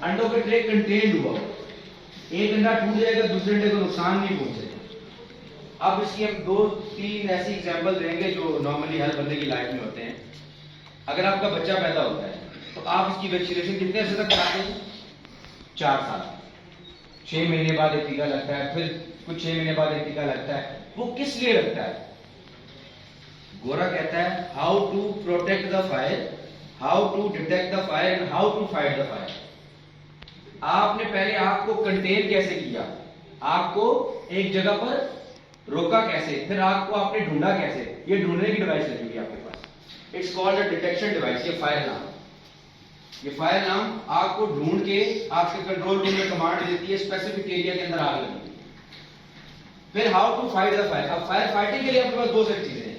अंडों का tray contained हुआ, एक अंडा टूट जाएगा, दूसरे अंडे को नुकसान नहीं पहुंचेगा। अब इसकी हम 2-3 ऐसी एग्जांपल देंगे जो नॉर्मली हर बंदे की लाइफ में होते हैं। अगर आपका बच्चा पैदा होता है तो आप इसकी वैक्सीनेशन कितने अर्से तक कराते हैं? 4 साल। 6 महीने बाद एक टीका लगता है, फिर कुछ 6 महीने बाद एक टीका लगता है। वो किस लिए लगता है? गोरा कहता है how to protect the fire, how to detect the fire and how to fight the fire. आपने पहले आग को कंटेन कैसे किया, आग को एक जगह पर रोका कैसे, फिर आग को आपने ढूंढा कैसे, ये ढूंढने की डिवाइस लगेगी आपके पास। It's called a detection device. ये फायर नाम, ये फायर नाम आग को ढूंढ के आपके कंट्रोल रूम में कमांड देती है स्पेसिफिक एरिया के अंदर आग लगी। फिर how to fight the fire. अब फायर फाइटिंग के लिए आपके पास 2 सेट चीजें हैं,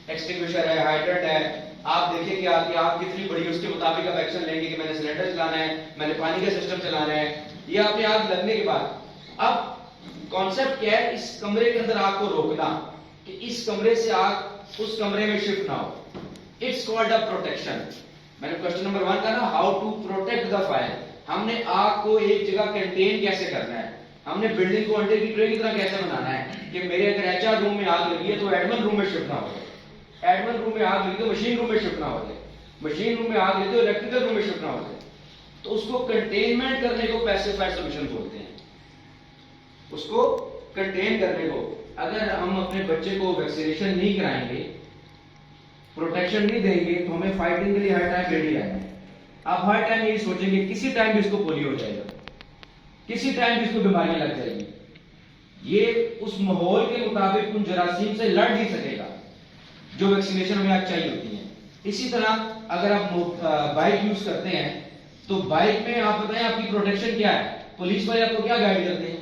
एक्सटिंग्विशर है, हाइड्रेंट है। आप देखिए कि आपकी आग कितनी बड़ी है, उसके मुताबिक आप एक्शन लेंगे कि मैंने सिलेंडर चलाना है, मैंने पानी का सिस्टम चलाना है। ये आपने आग लगने के बाद, अब कॉन्सेप्ट क्या है, इस कमरे के अंदर आग को रोकना कि इस कमरे से आग उस कमरे में शिफ्ट ना हो। It's called a protection. मैंने क्वेश्चन नंबर 1 कहा ना, how to protect the fire. हमने आग को एक जगह कंटेन कैसे करना है, हमने बिल्डिंग को अंडे की ट्रे की तरह कैसे बनाना है कि मेरे अगर एचआर रूम में आग लगी है तो एडमिन रूम में शिफ्ट ना हो जाए, एडमिन रूम में आग लगी तो मशीन रूम में शिफ्ट ना हो जाए, मशीन रूम में आग लगी तो इलेक्ट्रिकल रूम में शिफ्ट ना हो जाए। तो उसको कंटेनमेंट करने को पैसिफाइड सॉल्यूशन बोलते हैं, उसको कंटेन करने को। अगर हम अपने बच्चे को वैक्सीनेशन नहीं कराएंगे, प्रोटेक्शन नहीं देंगे, तो हमें फाइटिंग के लिए हर टाइम रेडी रहना है। आप हर टाइम यही सोचेंगे किसी टाइम भी इसको पोलियो हो जाएगा, किसी टाइम भी इसको बीमारियां लग जाएगी, ये उस माहौल के मुताबिक उन जरासीम से लड़ नहीं सकेगा जो वैक्सीनेशन में आज चाहिए होती है। इसी तरह अगर आप बाइक यूज करते हैं तो बाइक में आप बताएं आपकी प्रोटेक्शन क्या है? पुलिस वाले आपको क्या गाइड करते हैं?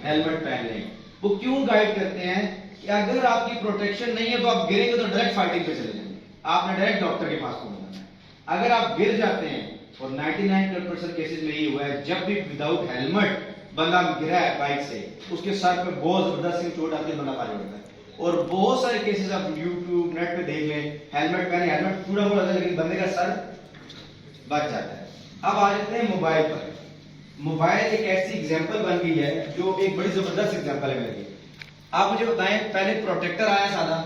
हेलमेट पहन लें। वो क्यों गाइड करते हैं कि अगर आपकी प्रोटेक्शन नहीं है तो आप गिरेंगे तो डायरेक्ट फाइटिंग पे चले जाएंगे, आपने डायरेक्ट डॉक्टर के पास पहुंचना है। अगर आप गिर जाते हैं, और 99% केसेस में ये हुआ है, जब भी विदाउट हेलमेट बंदा गिरा है बाइक से, उसके सर पे बहुत जबरदस्त चोट आती है, बंदा भारी होता है। और बहुत सारे केसेस आप यूट्यूब नेट पे देख लें, हेलमेट पहने, हेलमेट पूरा हो जाता है लेकिन बंदे का सर बच जाता है। अब आ जाते हैं मोबाइल पर। मोबाइल एक ऐसी एग्जांपल बन गई है जो एक बड़ी जबरदस्त एग्जांपल है मेरे लिए। आप मुझे बताएं, पहले प्रोटेक्टर आया, सादा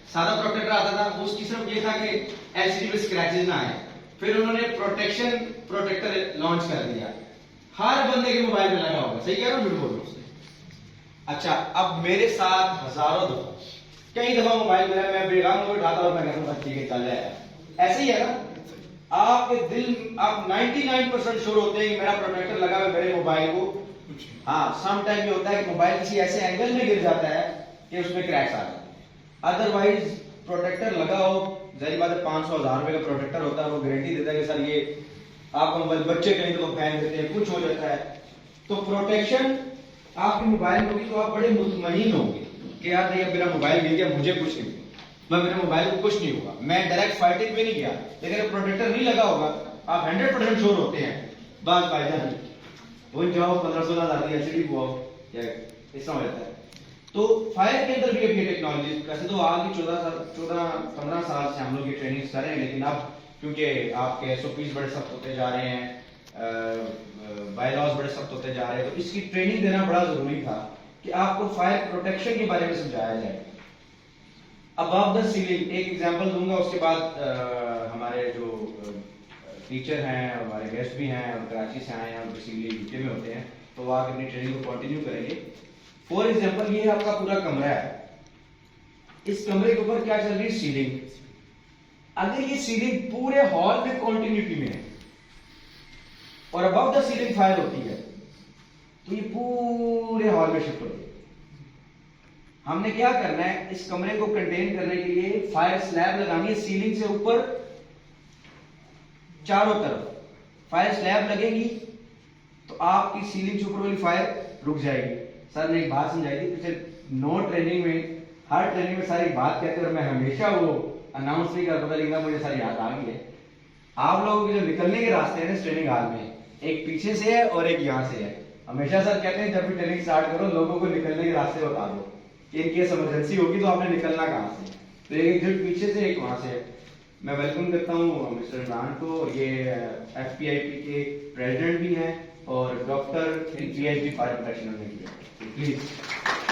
सादा प्रोटेक्टर आता था, उसकी सिर्फ ये था कि एलसीडी पे स्क्रैचेस ना आए। फिर उन्होंने प्रोटेक्शन प्रोटेक्टर लॉन्च कर दिया, हर बंदे के मोबाइल में लगा होगा। सही कह रहा हूं, झूठ बोल रहा हूं? अच्छा, अब मेरे साथ हजारों दफा, कई दफा मोबाइल मेरा मैं बेगाम को उठाता और मैं कहता हूं ठीक है चल रहा है। ऐसे ही है ना, आपके दिल, आप 99% श्योर होते हैं कि मेरा प्रोटेक्टर लगा हुआ है मेरे मोबाइल को। हाँ, सम टाइम ये होता है कि मोबाइल किसी ऐसे एंगल में गिर जाता है कि उसमें क्रैक्स आ जाते हैं। अदरवाइज प्रोटेक्टर लगा हो, जाहिर बात है 500-1000 रुपए का प्रोटेक्टर होता है, वो गारंटी देता है कि सर ये आपका मोबाइल, बच्चे कहीं तो फैन देते हैं, कुछ हो जाता है तो प्रोटेक्शन आपके मोबाइल में होगी तो आप बड़े मुतमईन होंगे कि यार नहीं, अब मेरा मोबाइल गिर गया, मुझे कुछ नहीं, मैं मेरे मोबाइल को कुछ नहीं हुआ, मैं डायरेक्ट फाइटिंग में नहीं गया। लेकिन अगर प्रोटेक्टर नहीं लगा होगा, आप 100% श्योर होते हैं, बस भाईजान वो जाओ 15-16 हजार की एलसीडी को या इस तरह रहता है। तो फायर के अंदर भी अब ये टेक्नोलॉजी, वैसे तो आगे 14-15 साल से हम लोग ये ट्रेनिंग कर रहे हैं, लेकिन अब क्योंकि आपके एसओपीज बड़े सख्त होते जा रहे हैं, बायलॉज बड़े सख्त होते जा रहे हैं, तो इसकी ट्रेनिंग देना बड़ा जरूरी था कि आपको फायर प्रोटेक्शन के बारे में समझाया जाए। अबव द सीलिंग एक एग्जांपल दूंगा, उसके बाद हमारे जो टीचर हैं, हमारे गेस्ट भी हैं और कराची से आए हैं और बेसिकली यूके में होते हैं, तो वो आगे अपनी ट्रेनिंग को कंटिन्यू करेंगे। फॉर एग्जांपल, ये आपका पूरा कमरा है, इस कमरे के ऊपर क्या चल रही है? सीलिंग। अगर ये सीलिंग पूरे हॉल में कंटिन्यूटी में है और अबव द सीलिंग फायर होती है तो ये पूरे हॉल में शिफ्ट होती है। हमने क्या करना है, इस कमरे को कंटेन करने के लिए फायर स्लैब लगानी है सीलिंग से ऊपर, चारों तरफ फायर स्लैब लगेगी तो आपकी सीलिंग से ऊपर वाली फायर रुक जाएगी। सर ने एक बात समझाई थी पिछले 9 ट्रेनिंग में, हर ट्रेनिंग में सारी बात कहते हैं और मैं हमेशा वो अनाउंस नहीं कर पाता, लेकिन मुझे सारी याद आ गई है। आप लोगों के जो निकलने के रास्ते हैं ट्रेनिंग हाल में, एक पीछे से है और एक यहाँ से है। हमेशा सर कहते हैं जब भी ट्रेनिंग स्टार्ट करो लोगों को निकलने के रास्ते बता दो कि इनकी इमरजेंसी होगी तो आपने निकलना कहां से। तो एक पीछे से एक वहां से है। मैं वेलकम करता हूँ मिस्टर इमरान को। ये FPIP के प्रेसिडेंट भी हैं और डॉक्टर PhD फॉरेन प्रोफेशनल में भी है। प्लीज।